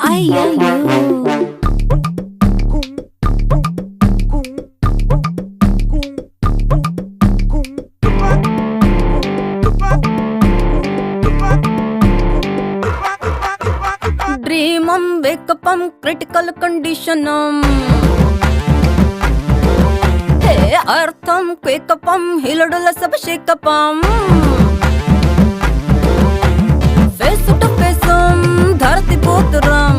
అయ్యయ్యో డ్రీమం వేకపం క్రిటికల్ కండిషనం హే అర్థం క్వేకపం హిలడుల సభశేకపం face to ఫేసం ధరతి పోతురం